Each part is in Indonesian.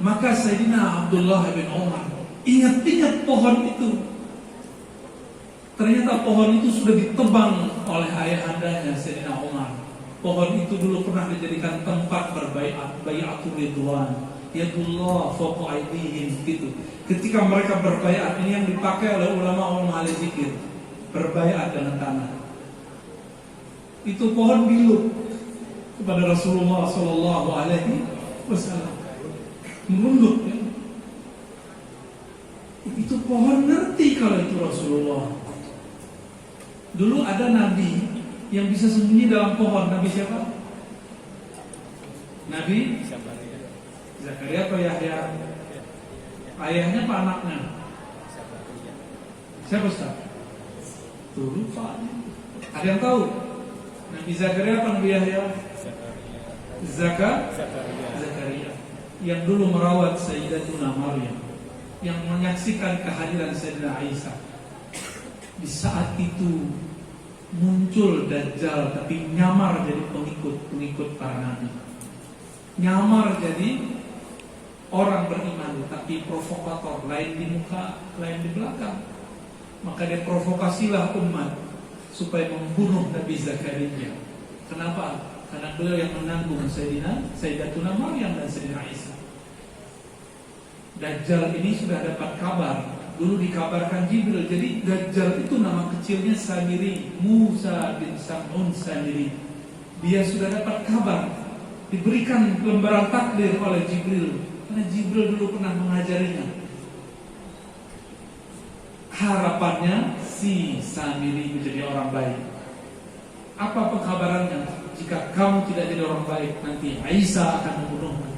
Maka Sayyidina Abdullah bin Umar ingat-ingat pohon itu. Ternyata pohon itu sudah ditebang oleh ayahandanya Sayyidina Umar. Pohon itu dulu pernah dijadikan tempat berbaiat, baiatul ridwan. Yadullah fawqa aydihim gitu. Ketika mereka berbaiat, ini yang dipakai oleh ulama ahli zikir, berbaiat dengan tanah. Itu pohon diluk kepada Rasulullah sallallahu alaihi wasallam. Menunduk ya. Itu pohon ngerti kalau itu Rasulullah. Dulu ada nabi yang bisa sembunyi dalam pohon. Nabi siapa? Nabi Zakaria atau Yahya? Ayahnya apa anaknya? Siapa Ustaz? Tuh lupa. Ada yang tahu? Nabi Zakaria apa Nabi Yahya? Zakaria. Yang dulu merawat Sayyidatuna Maryam, yang menyaksikan kehadiran Sayyidina Isa. Di saat itu muncul Dajjal, tapi nyamar jadi pengikut para nabi. Nyamar jadi orang beriman, tapi provokator, lain di muka, lain di belakang. Maka dia provokasilah umat supaya membunuh Nabi Zakaria. Kenapa? Karena beliau yang menanggung Sayyidatuna Maryam dan Sayyidina Isa. Dajjal ini sudah dapat kabar. Dulu dikabarkan Jibril. Jadi Dajjal itu nama kecilnya Samiri, Musa bin Sam'un Samiri. Dia sudah dapat kabar, diberikan lembaran takdir oleh Jibril, karena Jibril dulu pernah mengajarinya. Harapannya si Samiri menjadi orang baik. Apa pengkabarannya? Jika kamu tidak jadi orang baik, nanti Isa akan membunuhmu.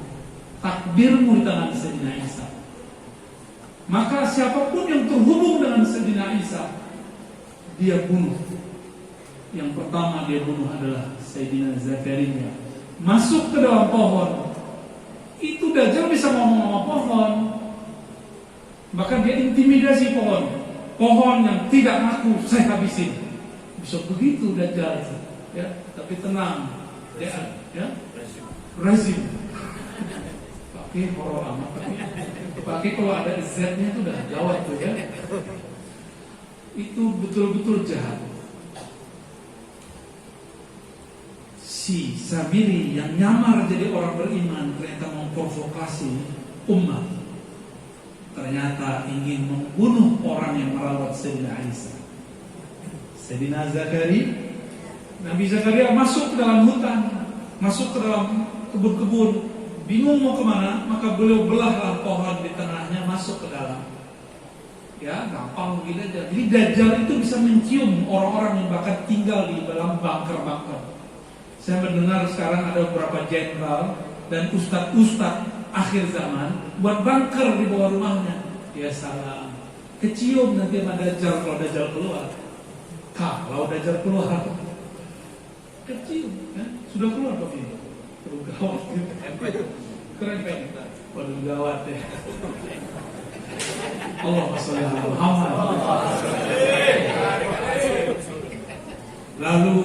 Takdirmu di tangan Sayyidina Isa. Maka siapapun yang terhubung dengan Sayyidina Isa, dia bunuh. Yang pertama dia bunuh adalah Sayyidina Zakaria. Masuk ke dalam pohon. Itu Dajjal bisa ngomong sama pohon. Bahkan dia intimidasi pohon. Pohon yang tidak ngaku, saya habisin. Bisa begitu Dajjal. Ya, tapi tenang. Ya, rezim. Pakai horor amat. Pakai kalau ada Z-nya itu udah gawat tuh ya. Itu betul-betul jahat. Si Samiri yang nyamar jadi orang beriman ternyata memprovokasi umat. Ternyata ingin membunuh orang yang merawat Sayyidina Isa. Sayyidina Zakaria, Nabi Zakaria masuk ke dalam hutan, masuk ke dalam kebun-kebun, bingung mau kemana, maka beliau belahlah pohon di tengahnya, masuk ke dalam. Ya, gampang begini aja. Jadi Dajjal itu bisa mencium orang-orang yang bahkan tinggal di dalam bunker-bunker. Saya mendengar sekarang ada beberapa jenderal dan ustadz-ustadz akhir zaman buat bunker di bawah rumahnya. Ya salah, kecium nanti sama Dajjal kalau Dajjal keluar. Kalau Dajjal keluar, kecium, ya? Sudah keluar Pak ini. Gawat gitu. Keren kan? Waduh gawat ya. Allahumma sholli ala Muhammad. Lalu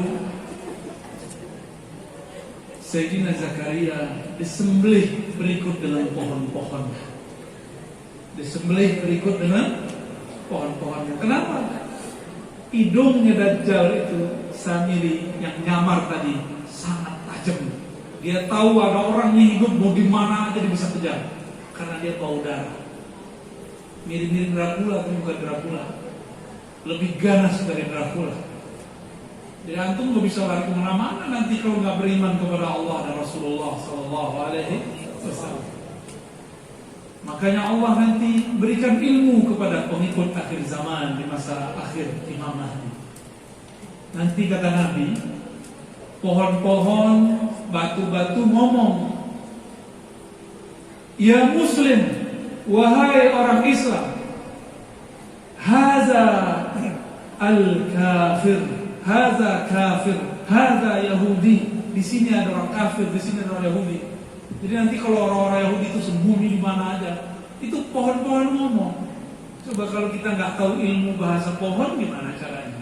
Sayyidina Zakaria disembelih berikut dengan pohon-pohon. Disembelih berikut dengan pohon-pohonnya. Kenapa? Hidungnya Dajjal itu, Samiri yang nyamar tadi, sangat tajam. Dia tahu ada orang yang hidup mau di mana aja dia bisa kejar, karena dia bau darah. Mirip-mirip Dracula, tapi bukan Dracula. Lebih ganas dari Dracula. Jadi antum gak bisa lari kemana-mana nanti kalau nggak beriman kepada Allah dan Rasulullah Sallallahu Alaihi Wasallam. Makanya Allah nanti berikan ilmu kepada pengikut akhir zaman di masa akhir Imam Mahdi. Nanti kata Nabi, pohon-pohon, batu-batu ngomong, ya Muslim, wahai orang Islam, haza al-kafir, haza kafir, haza Yahudi. Di sini ada orang kafir, di sini ada orang Yahudi. Jadi nanti kalau orang-orang Yahudi itu sembunyi di mana aja, itu pohon-pohon ngomong. Coba kalau kita nggak tahu ilmu bahasa pohon, gimana caranya?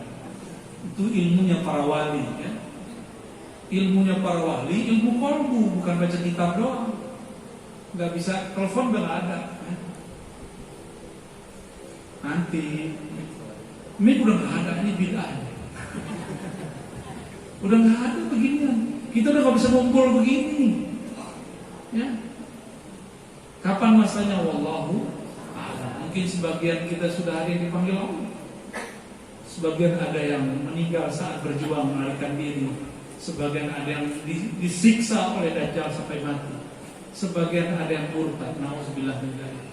Itu ilmunya para wali, ya. Ilmunya para wali, ilmu kolbu, bukan baca kitab doang. nggak bisa telepon, udah nggak ada. Nanti mic udah nggak ada, ini bid'ah. Udah nggak ada beginian. Kita udah nggak bisa ngumpul begini. Ya. Kapan masanya? Wallahu a'lam. Mungkin sebagian kita sudah ada yang dipanggil Allah. Sebagian ada yang meninggal saat berjuang melarikan diri. Sebagian ada yang disiksa oleh Dajjal sampai mati. Sebagian ada yang murtad. Nauzubillah min dzalik.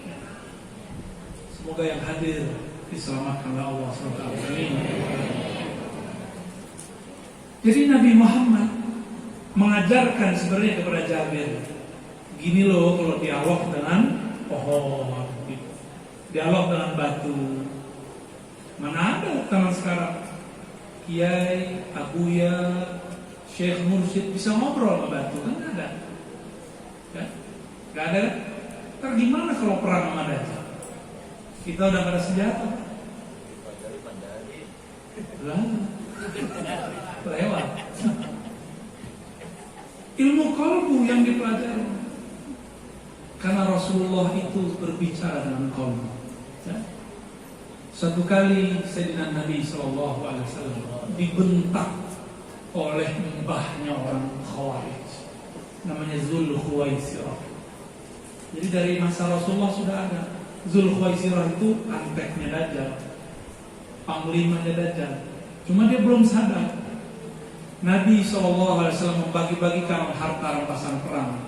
Semoga yang hadir diselamatkan oleh Allah SWT. Jadi Nabi Muhammad mengajarkan sebenarnya kepada Jabir, gini loh kalau dialog dengan pohon, dialog dengan batu. Mana ada zaman sekarang kiai, abuya, syekh, mursyid bisa ngobrol sama batu? Kan nggak ada, ya? Nggak ada. Ntar gimana kalau perang sama Dajjal? Kita udah pada senjata, lewat. Ilmu qalbu yang dipelajari, karena Rasulullah itu berbicara dengan qalbu. Ya? Satu kali Sayyidina Nabi SAW dibentak oleh mbahnya orang Khawarij, namanya Zulkhuwaisirah. Jadi dari masa Rasulullah sudah ada. Zulkhuwaisirah itu anteknya Dajjal, panglimanya Dajjal. Cuma dia belum sadar. Nabi SAW membagi-bagikan harta rampasan perang.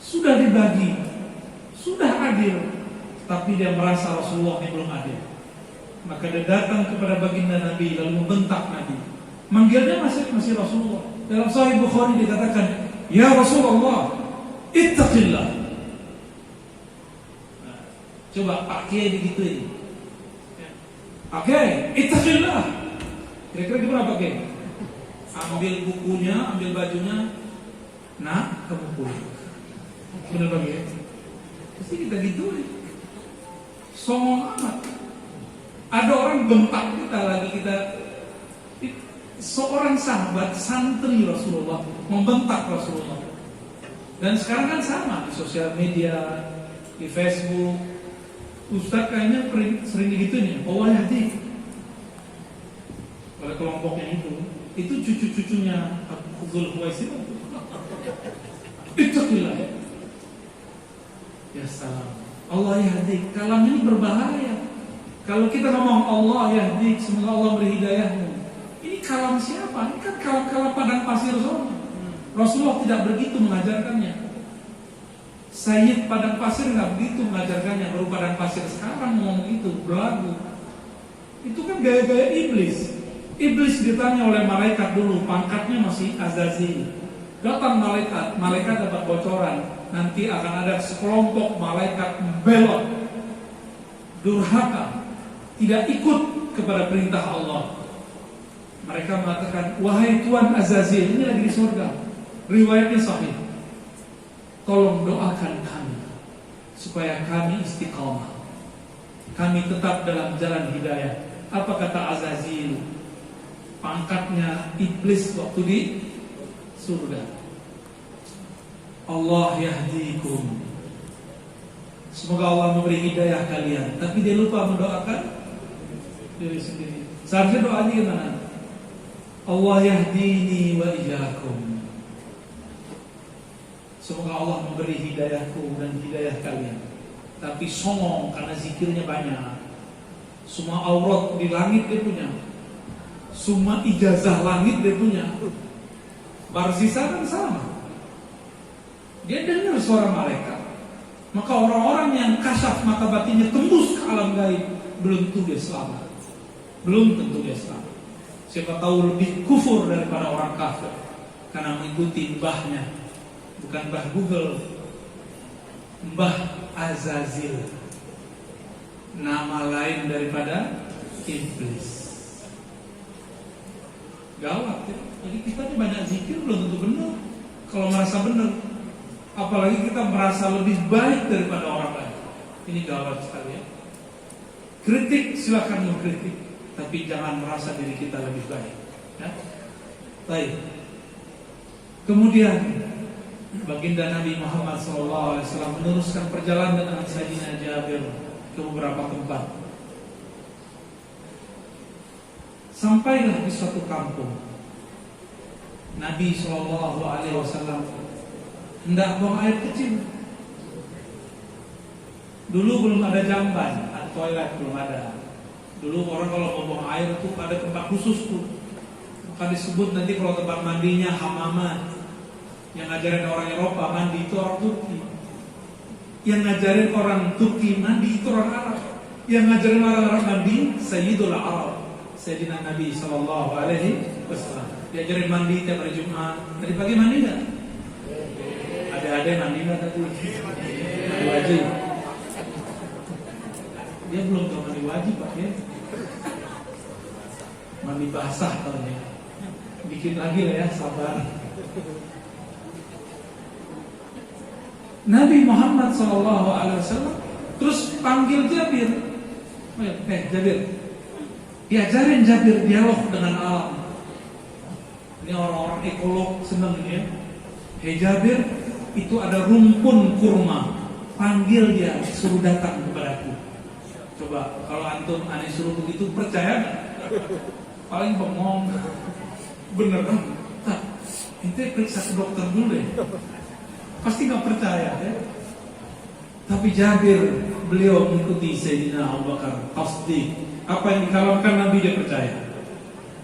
Sudah dibagi, sudah adil, tapi dia merasa Rasulullah yang belum adil. Maka dia datang kepada baginda Nabi lalu membentak Nabi. Manggilnya masih Rasulullah. Dalam Sahih Bukhari dikatakan, "Ya Rasulullah, ittaqillah." Nah, coba pakai digituin. Pakai, ittaqillah. Kira-kira gimana pakai? Ambil bukunya, ambil bajunya, nah kamu pulang. Benar pakai? Pasti kita gituin. Songong amat. Ada orang bentak kita lagi, seorang sahabat santri Rasulullah membentak Rasulullah. Dan sekarang kan sama di sosial media, di Facebook. Ustaz kayaknya sering digituin ya, Allah yahdi. Oleh kelompoknya itu cucu-cucunya Zulkhuwaisirah. Ittaqillah. Ya salam. Allah yahdi. Kalam ini berbahaya. Kalau kita ngomong Allah yahdi, semoga Allah beri hidayahmu, ini kalam siapa? Ini kan kalam-kalam padang pasir sono. Rasulullah tidak begitu mengajarkannya. Sayyid padang pasir nggak begitu mengajarkannya. Baru padang pasir sekarang ngomong itu, berlagu. Itu kan gaya-gaya iblis. Iblis ditanya oleh malaikat dulu, pangkatnya masih Azazil. Datang malaikat dapat bocoran, nanti akan ada sekelompok malaikat belot, durhaka, tidak ikut kepada perintah Allah. Mereka mengatakan, wahai Tuan Azazil, ini lagi di surga. Riwayatnya sahih. Tolong doakan kami supaya kami istiqamah, kami tetap dalam jalan hidayah. Apa kata Azazil? Pangkatnya iblis waktu di surga. Allah yahdikum, semoga Allah memberi hidayah kalian. Tapi dia lupa mendoakan diri sendiri. Seharusnya doanya gimana? Allah yahdini wa iyyakum, semoga Allah memberi hidayahku dan hidayah kalian. Tapi songong karena zikirnya banyak. Semua aurat di langit dia punya, semua ijazah langit dia punya. Barsisa kan sama. Dia dengar suara malaikat. Maka orang-orang yang kasyaf maka batinnya tembus ke alam gaib, belum tentu dia selamat. Belum tentu dia selamat. Siapa tahu lebih kufur daripada orang kafir karena mengikuti mbahnya. Bukan mbah Google, Mbah Azazil, nama lain daripada iblis. Gawat ya. Jadi kita ini banyak zikir belum tentu benar. Kalau merasa benar, apalagi kita merasa lebih baik daripada orang lain, ini gawat sekali ya. Kritik silakan mengkritik, tapi jangan merasa diri kita lebih baik ya. Baik. Kemudian Baginda Nabi Muhammad SAW meneruskan perjalanan dengan Sayyidina Jabir ke beberapa tempat. Sampailah di suatu kampung. Nabi SAW hendak buang air kecil. Dulu belum ada jamban, toilet belum ada. Dulu orang kalau mau buang air itu ada tempat khusus tuh. Maka disebut nanti kalau tempat mandinya hamamat. Yang ngajarin orang Eropa mandi itu orang Turki. Yang ngajarin orang Turki mandi itu orang Arab. Yang ngajarin orang Arab mandi Sayyidul Arab, Sayyidina Nabi SAW. Diajarin mandi tiap hari Jumat. Tadi pagi mandi nggak? Ada mandi nggak tadi? Mandi wajib. Dia belum tahu mandi wajib Pak ya. Mandi basah katanya. Dikit lagi lah ya, sabar. Nabi Muhammad SAW terus panggil Jabir. Jabir, diajarin Jabir dialog dengan alam. Ini orang-orang ekolog senang ini ya. Hei Jabir, itu ada rumpun kurma. Panggil dia, suruh datang kepadaku. Coba kalau antum aneh suruh begitu percaya nggak? Paling bengong. Bener kan? Tak, ente periksa ke dokter dulu deh. Pasti nggak percaya ya. Tapi Jabir, beliau mengikuti Sayyidina Abu Bakar, tasdik. Apa yang dikalamkan Nabi dia percaya.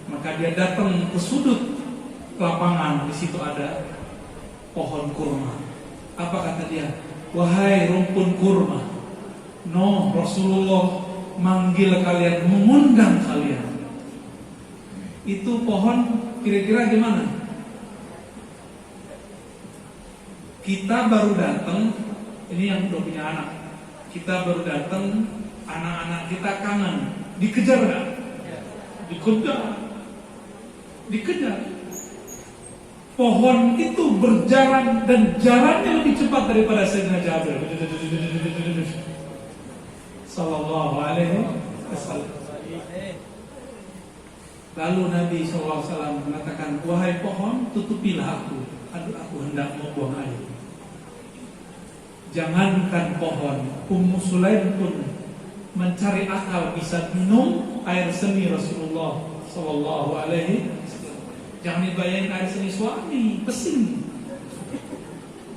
Maka dia datang ke sudut lapangan, di situ ada pohon kurma. Apa kata dia? Wahai rumpun kurma, no, Rasulullah manggil kalian, mengundang kalian. Itu pohon kira-kira gimana? Kita baru datang, ini yang udah punya anak. Kita baru datang, anak-anak kita kangen. Dikejar nggak? Dikejar. Pohon itu berjalan dan jalannya lebih cepat daripada Sayyidina Jabir. Sallallahu alaihi wasallam. Lalu Nabi SAW mengatakan, wahai pohon, tutupilah aku. Aku hendak mau buang air. Jangankan pohon, Ummu Sulaim pun mencari akal bisa minum air seni Rasulullah Sallallahu Alaihi Wasallam. Jangan dibayangin air seni suami, pesing,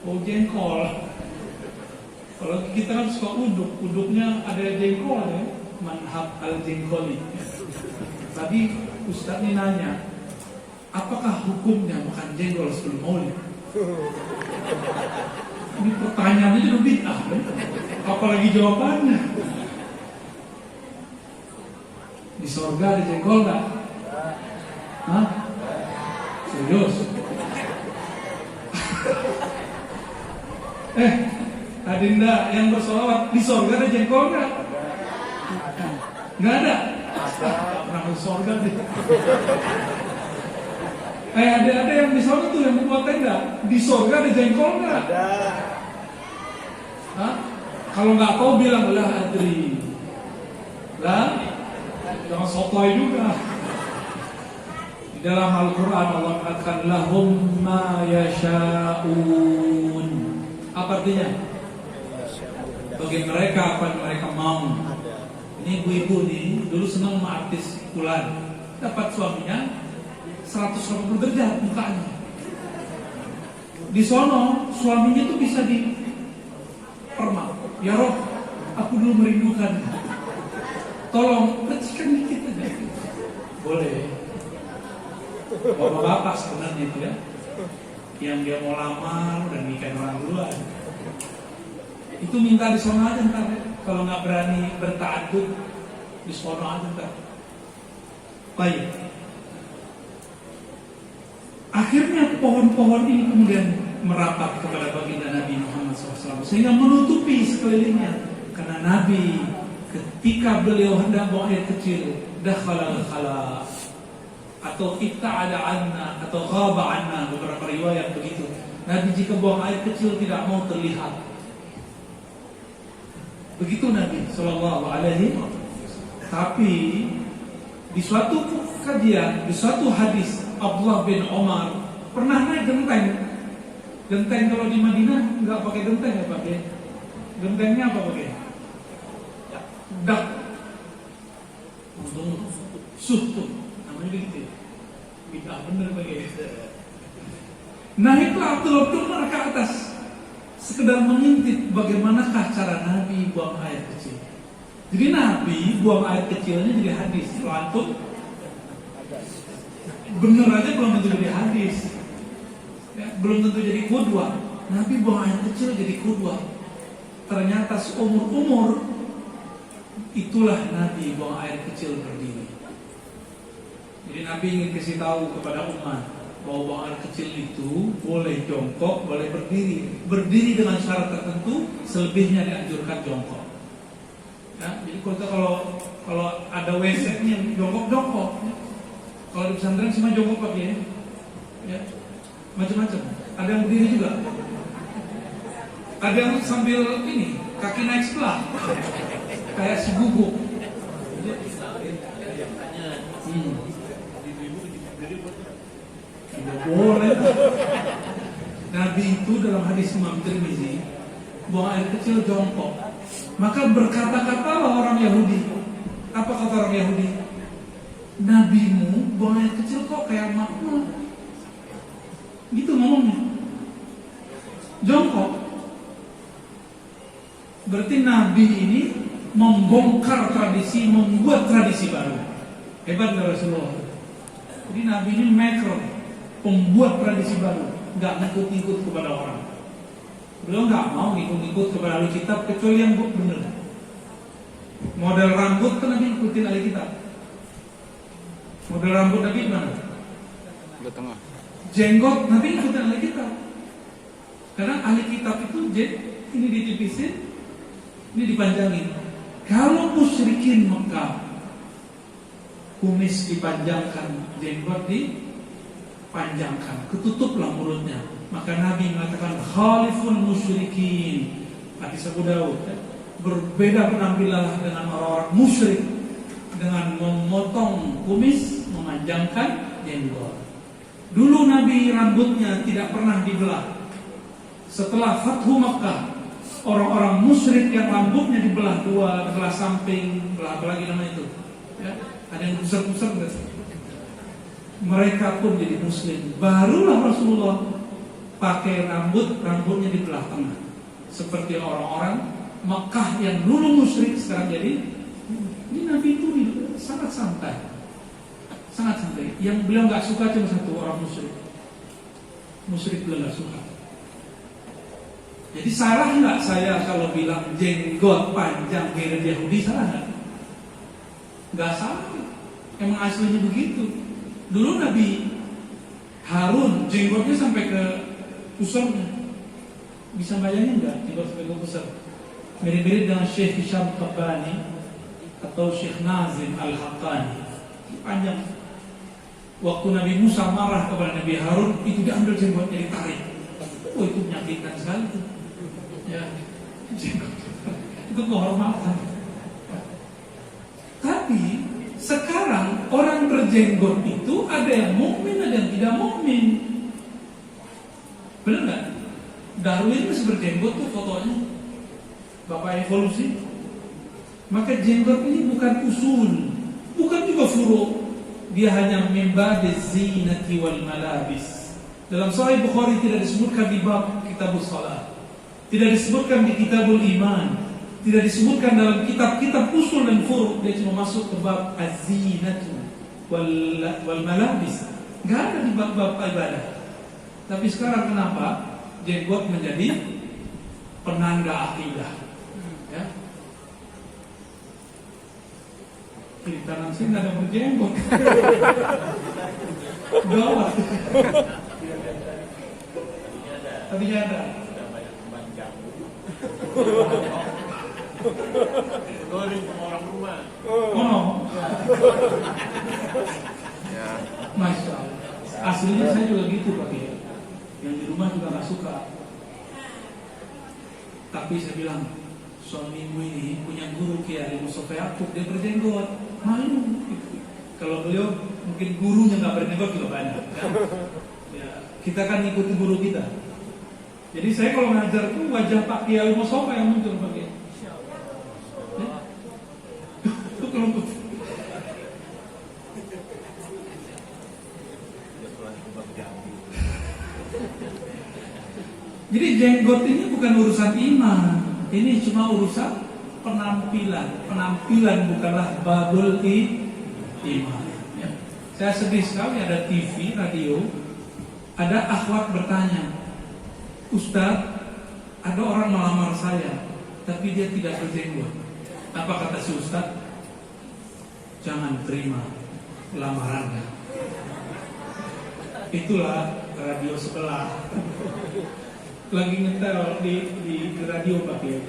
bau jengkol. Kalau kita kan suka uduknya ada jengkol ya, manhab al jengkoli. Tadi Ustaz ini nanya, apakah hukumnya makan jengkol sebelum maulid? Ini pertanyaannya udah bid'ah, apalagi jawabannya. Di surga ada jengkol nggak? Hah? Serius? Adinda yang bersolawat, di surga ada jengkol nggak? Nggak ada. Nggak pernah ke surga deh. Ada yang di sana tuh yang membuat tenda. Di surga ada jengkol nggak? Ada. Hah? Kalau nggak tahu bilang lah adri. Lah, jangan sotoy juga. Di dalam Al-Quran Allah mengatakan lahum ma yasha'un. Apa artinya? Bagi mereka apa yang mereka mau. Ini ibu-ibu nih dulu senang sama artis Fulan, dapat suaminya 180 derajat mukanya. Di sono suaminya tuh bisa di permak. Ya Rob, aku dulu merindukan. Tolong percikan dikit aja. Boleh. Bapak-bapak sebenarnya itu ya, yang dia mau lamar dan nikahin orang duluan. Itu minta di sono aja ntar ya. Kalau nggak berani berta'addud, di sono aja ntar. Baik. Akhirnya pohon-pohon ini kemudian merapat kepada baginda Nabi Muhammad SAW sehingga menutupi sekelilingnya. Karena Nabi ketika beliau hendak buang air kecil, dakhala al-khala atau ibta'ada anna atau ghaba anna, beberapa riwayat begitu. Nabi jika buang air kecil tidak mau terlihat. Begitu Nabi Sallallahu Alaihi Wasallam. Tapi di suatu kajian, di suatu hadis, Abdullah bin Umar pernah naik genteng Genteng kalau di Madinah nggak pakai genteng, ya pakai gentengnya apa pakai? Dak. Untung suh namanya begitu. Bid'ah bener pakai. Naiklah Abdullah bin Umar ke atas, sekedar mengintip bagaimanakah cara Nabi buang air kecil. Jadi Nabi buang air kecilnya jadi hadis, lantun. Bener aja belum tentu jadi hadis, ya, belum tentu jadi qudwah. Nabi buang air kecil jadi qudwah. Ternyata seumur-umur itulah Nabi buang air kecil berdiri. Jadi Nabi ingin kasih tahu kepada umat bahwa buang air kecil itu boleh jongkok, boleh berdiri. Berdiri dengan syarat tertentu, selebihnya dianjurkan jongkok. Ya, jadi kalau ada WC-nya jongkok. Kalau di pesantren semua jongkok pakai, ya, macam-macam. Ada yang berdiri juga. Ada yang sambil ini kaki naik sebelah, kayak si guguk. Boleh. Nabi itu dalam hadis Imam Tirmizi buang air kecil jongkok. Maka berkata-katalah orang Yahudi. Apa kata orang Yahudi? Nabimu buang air kecil kok kayak makmum. Gitu ngomongnya. Jongkok. Berarti Nabi ini membongkar tradisi, membuat tradisi baru. Hebat ya Rasulullah. Jadi Nabi ini maker, pembuat tradisi baru, nggak ngikut-ngikut kepada orang. Beliau nggak mau ngikut-ngikut kepada ahli kitab kecuali yang benar. Model rambut kan Nabi ikutin ahli kitab. Model rambut Nabi mana? Di tengah. Jenggot Nabi ikutin ahli kitab. Karena ahli kitab itu ini ditipisin, ini dipanjangin. Kalau musyrikin Mekah kumis dipanjangkan, jenggot dipanjangkan, ketutuplah mulutnya. Maka Nabi mengatakan khaliful musyrikin. Hadis Abu Daud. Berbeda penampilanlah dengan orang-orang musyrik dengan memotong kumis, memanjangkan jenggot. Dulu Nabi rambutnya tidak pernah dibelah. Setelah Fathu Makkah, orang-orang musyrik yang rambutnya dibelah dua, belah samping, belah apa lagi namanya itu, ya, ada yang pusar-pusar enggak? Mereka pun jadi muslim. Barulah Rasulullah pakai rambutnya dibelah tengah. Seperti orang-orang Makkah yang dulu musyrik sekarang jadi. Ini Nabi itu sangat santai. Sangat santai. Yang beliau nggak suka cuma satu, orang musyrik. Musyrik beliau nggak suka. Jadi salah nggak saya kalau bilang jenggot panjang mirip Yahudi, salah nggak? Nggak salah. Emang aslinya begitu. Dulu Nabi Harun jenggotnya sampai ke pusarnya. Bisa bayangin nggak jenggot sampai ke pusar? Mirip-mirip dengan Syekh Hisham Qabbani atau Syekh Nazim Al-Haqqani. Panjang. Waktu Nabi Musa marah kepada Nabi Harun, itu diambil jenggotnya, ditarik. Oh, itu menyakitkan sekali tuh. Ya, jenggot itu kehormatan. Tapi sekarang orang berjenggot itu ada yang mukmin, ada yang tidak mukmin. Benar nggak? Darwin masih berjenggot tuh fotonya, bapak evolusi. Maka jenggot ini bukan usul, bukan juga furu'. Dia hanya mimba zinati wal malabis. Dalam Sahih Bukhari tidak disebutkan di bab kitabus shalah, tidak disebutkan di kitabul iman, tidak disebutkan dalam kitab-kitab usul dan furu'. Dia cuma masuk ke bab az-zinatu wal malabis. Enggak ada di bab-bab ibadah. Tapi sekarang kenapa jenggot menjadi penanda akidah? Ya. Di tangan sini ada berjenggot. Gawat. Tapi ada. Goling sama orang rumah. Oh. Ya. Masya Allah. Aslinya saya juga gitu Pak ya. Yang di rumah juga gak suka. Tapi saya bilang, suamimu ini punya guru Kiai Mustafa Yaqub, dia berjenggot, malu. Kalau beliau mungkin gurunya nggak berjenggot juga banyak. Ya, kita kan ikuti guru kita. Jadi saya kalau ngajar tuh wajah Pak Kiai Mustafa yang muncul Pak Kiai. Itu kelompok. Jadi jenggot ini bukan urusan iman, ini cuma urusan penampilan. Penampilan bukanlah babul iman. Ya. Saya sedih sekali ada TV, radio, ada akhwat bertanya, Ustaz, ada orang melamar saya, tapi dia tidak berjenggot. Apa kata si Ustaz? Jangan terima lamarannya. Itulah radio sebelah. Lagi ngetel di radio Pak Kiai.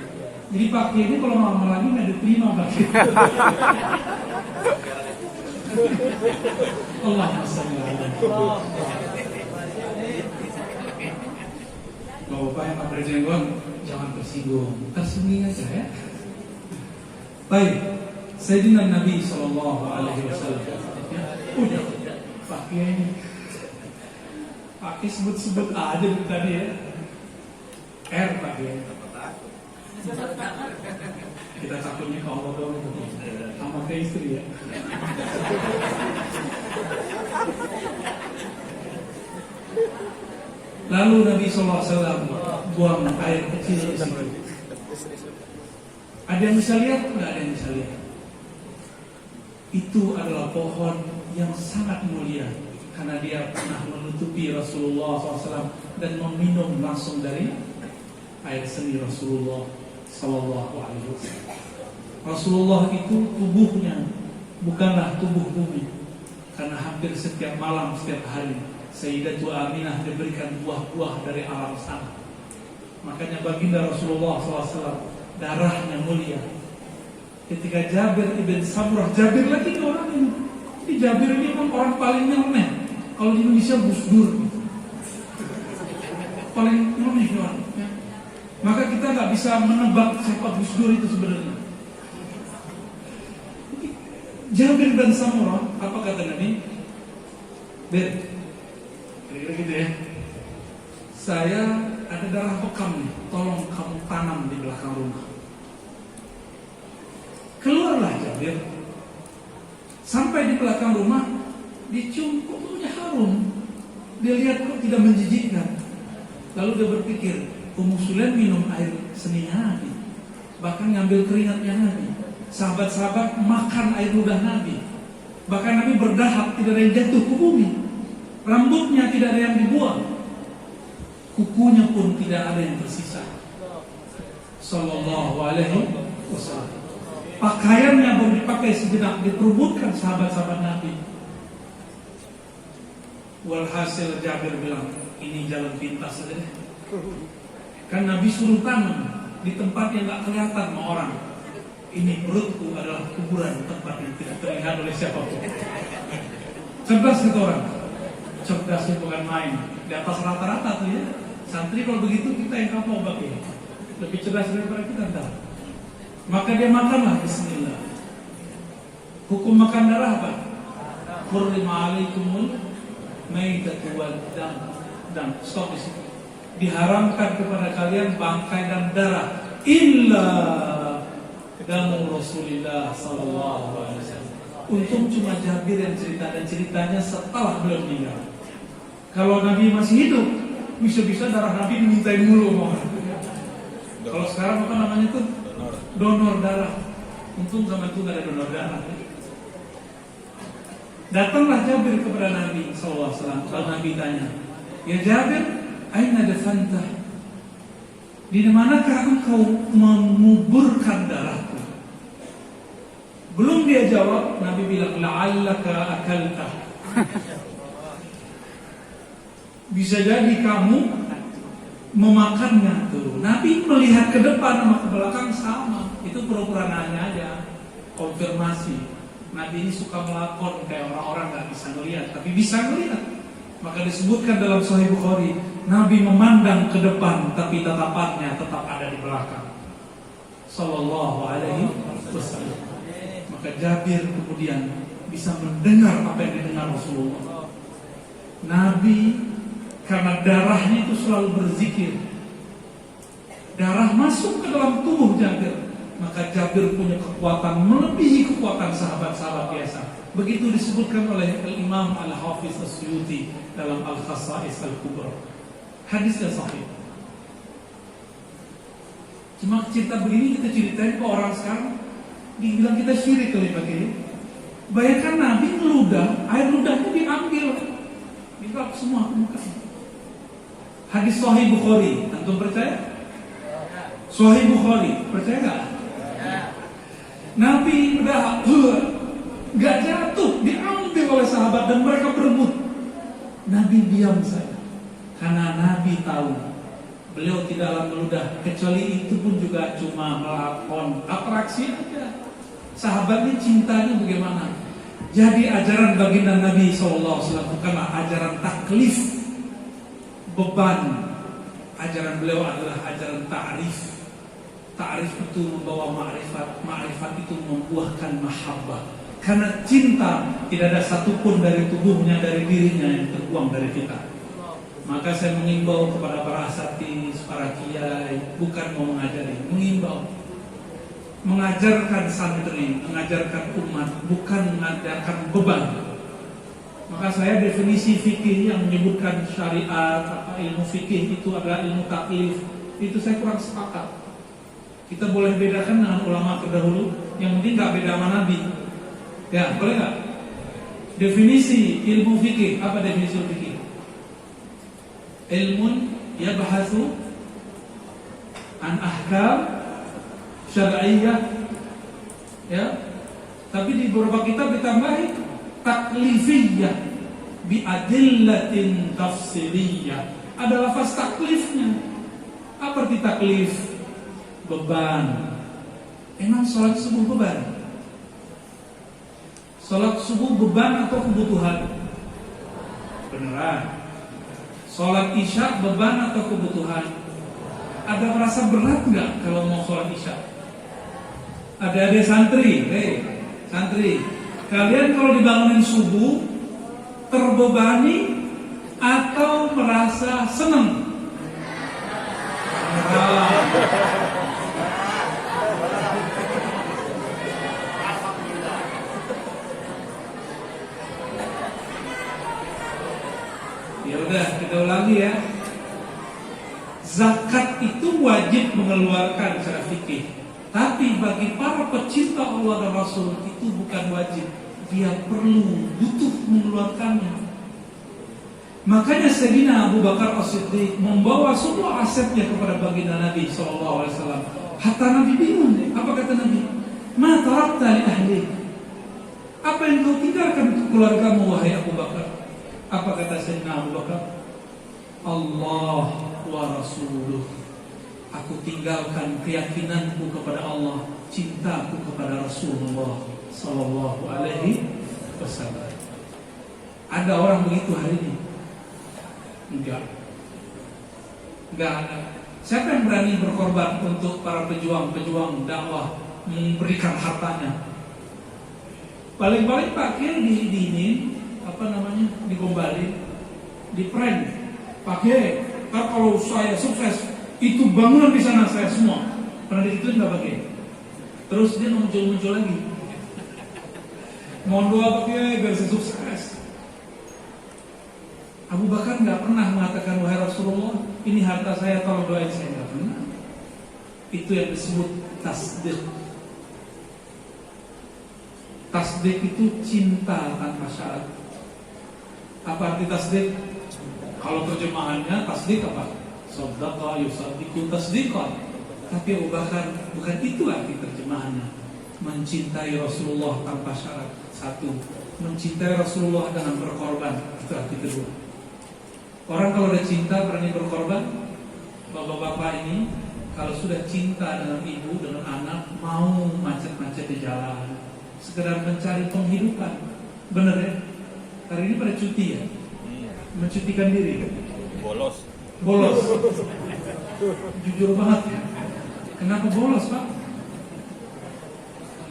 Jadi Pak Kiai ini kalau lama lagi nggak diterima Pak Kiai. Allah masallah. Kalau Bapak yang nggak berjenggot, jangan tersinggung. Tersinggung aja ya. Baik, Sayyidina Nabi Sallallahu Alaihi Wasallam. Udah, Pak Kiai ini. Pak Kiai sebut-sebut aja tadi ya. Pak Kiai. Kita takutnya ke Allah dong, sama ke istri ya. Lalu Nabi SAW buang air kecil di situ. Ada yang bisa lihat? Tidak ada yang bisa lihat. Itu adalah pohon yang sangat mulia karena dia pernah menutupi Rasulullah SAW dan meminum langsung dari air seni Rasulullah Sallallahu Alaihi Wasallam. Rasulullah itu tubuhnya bukanlah tubuh bumi, karena hampir setiap malam, setiap hari Sayyidatu Aminah diberikan buah-buah dari alam sana. Makanya baginda Rasulullah SAW darahnya mulia. Ketika Jabir ibn Samurah, Jabir lagi ke orang ini. Jadi Jabir ini memang orang paling nyeleneh. Kalau di Indonesia Gus Dur, paling nyeleneh orang. Maka kita nggak bisa menebak siapa Gus Dur itu sebenarnya. Jabir bin Samurah, apa kata Nabi? Bir, kira-kira gitu ya. Saya ada darah bekam nih, tolong kamu tanam di belakang rumah. Keluarlah Jabir. Sampai di belakang rumah, dicium kok baunya harum. Dia lihat kok tidak menjijikkan. Lalu dia berpikir, Ummu Sulaim minum air seninya Nabi, bahkan ngambil keringatnya Nabi. Sahabat-sahabat makan air ludah Nabi. Bahkan Nabi berdahak, tidak ada yang jatuh ke bumi. Rambutnya tidak ada yang dibuang. Kukunya pun tidak ada yang tersisa. Sallallahu Alaihi Wasallam. Pakaiannya baru dipakai sejenak, diperebutkan sahabat-sahabat Nabi. Walhasil Jabir bilang, ini jalan pintas saja deh. Kan Nabi suruh tanam di tempat yang gak kelihatan sama orang. Ini perutku adalah kuburan, tempat yang tidak terlihat oleh siapapun. Cerdas gitu orang. Cerdasnya bukan main. Di atas rata-rata tuh ya. Santri kalau begitu kita yang kapal pakai. Lebih cerdas daripada kita entar. Maka dia makanlah bismillah. Hukum makan darah apa? Hurrima alaikumul maitatu wad dam. Stop di situ. Diharamkan kepada kalian bangkai dan darah illa damu Rasulullah sallallahu alaihi wasallam. Untung cuma Jabir yang cerita, dan ceritanya setelah beliau meninggal. Kalau Nabi masih hidup, bisa-bisa darah Nabi dimintain mulu orang. Kalau sekarang apa namanya tuh? Donor darah. Untung zaman itu nggak ada donor darah. Datanglah Jabir kepada Nabi sallallahu alaihi wasallam. Lalu Nabi tanya, ya Jabir, aina dafanta? Di manakah engkau menguburkan darahku? Belum dia jawab, Nabi bilang, la'allaka akalta. Bisa jadi kamu memakannya tuh. Nabi melihat ke depan sama ke belakang sama. Itu pura-pura nanya aja, konfirmasi. Nabi ini suka melakon kayak orang-orang nggak bisa melihat, tapi bisa melihat. Maka disebutkan dalam Sahih Bukhari, Nabi memandang ke depan, tapi tatapannya tetap ada di belakang. Sallallahu Alaihi Wasallam. Maka Jabir kemudian bisa mendengar apa yang didengar Rasulullah. Nabi karena darahnya itu selalu berzikir, darah masuk ke dalam tubuh Jabir, maka Jabir punya kekuatan melebihi kekuatan sahabat-sahabat biasa. Begitu disebutkan oleh Imam Al-Hafiz As-Suyuti dalam Al-Khasa'is Al-Kubra. Hadisnya sahih. Cuma cerita begini kita ceritain ke orang sekarang, dibilang kita syirik kali pakai. Bayangkan Nabi meludah, air ludahnya diambil, dilap semua ke muka. Hadis Sahih Bukhari, antum percaya? Sahih Bukhari, percaya nggak? Nabi udah nggak jatuh, diambil oleh sahabat dan mereka berebut. Nabi diam saja, karena Nabi tahu beliau tidaklah meludah, kecuali itu pun juga cuma melakukan atraksi aja. Sahabatnya cintanya bagaimana? Jadi ajaran baginda Nabi SAW bukanlah ajaran taklif, beban. Ajaran beliau adalah ajaran ta'rif. Ta'rif itu membawa ma'rifat, ma'rifat itu membuahkan mahabbah. Karena cinta tidak ada satupun dari tubuhnya, dari dirinya yang terbuang dari kita. Maka saya mengimbau kepada para asatidz, para kiai, bukan mau mengajari, mengimbau. Mengajarkan santri, mengajarkan umat, bukan mengajarkan beban. Maka saya definisi fikih yang menyebutkan syariat, ilmu fikih itu adalah ilmu taklif, itu saya kurang sepakat. Kita boleh bedakan dengan ulama terdahulu, yang penting gak beda sama Nabi. Ya, boleh gak? Definisi ilmu fikih, apa definisi fikih? Ilmun yabhathu an ahkam syar'iyyah, ya. Tapi di beberapa kitab ditambahi taklifiyah bi adillatin tafsiliyah. Ada lafaz taklifnya. Apa arti taklif? Beban. Emang sholat subuh beban? Sholat subuh beban atau kebutuhan? Beneran. Sholat isya beban atau kebutuhan? Ada merasa berat nggak kalau mau sholat isya? Ada santri, santri, kalian kalau dibangunin subuh terbebani atau merasa senang? Ya udah, kita ulangi ya. Zakat itu wajib mengeluarkan secara fikih. Tapi bagi para pecinta Allah dan Rasul itu bukan wajib. Dia butuh mengeluarkannya. Makanya Sayyidina Abu Bakar As-Siddiq membawa semua asetnya kepada baginda Nabi SAW. Hatta Nabi bingung. Apa kata Nabi? Ma tarakta li ahli. Apa yang kau tinggalkan untuk keluargamu wahai Abu Bakar? Apa kata Sayyidina Abu Bakar? Allah wa Rasuluh. Aku tinggalkan keyakinanku kepada Allah, cintaku kepada Rasulullah Sallallahu Alaihi Wasallam. Ada orang begitu hari ini? Enggak ada. Siapa yang berani berkorban untuk para pejuang-pejuang dakwah, memberikan hartanya? Paling-paling pakai di digombalin, di prank, pakai. Kalau saya sukses, itu bangunan di sana saya semua. Pernah digituin nggak pakai? Terus dia muncul lagi. Mohon doa pakai biar saya sukses. Abu Bakar nggak pernah mengatakan wahai Rasulullah, ini harta saya tolong doain saya, nggak pernah. Itu yang disebut tasdik. Tasdik itu cinta tanpa syarat. Apa arti tasdik? Kalau terjemahannya tasdik apa? Saddaqa yusaddiqu tasdiqan. Tapi Abu Bakar bukan itu arti terjemahannya. Mencintai Rasulullah tanpa syarat. Satu, mencintai Rasulullah dengan berkorban. Itu arti kedua. Orang kalau udah cinta berani berkorban. Bapak-bapak ini kalau sudah cinta dengan ibu, dengan anak, mau macet-macet di jalan, sekedar mencari penghidupan. Bener ya? Hari ini pada cuti ya? Mencutikan diri. Bolos. Jujur banget ya. Kenapa bolos Pak?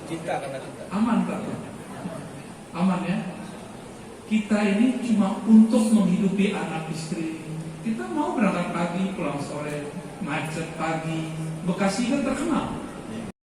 Cinta karena cinta. Aman Pak. Aman ya. Kita ini cuma untuk menghidupi anak istri, Kita mau berangkat pagi, pulang sore, macet pagi. Bekasi kan terkenal.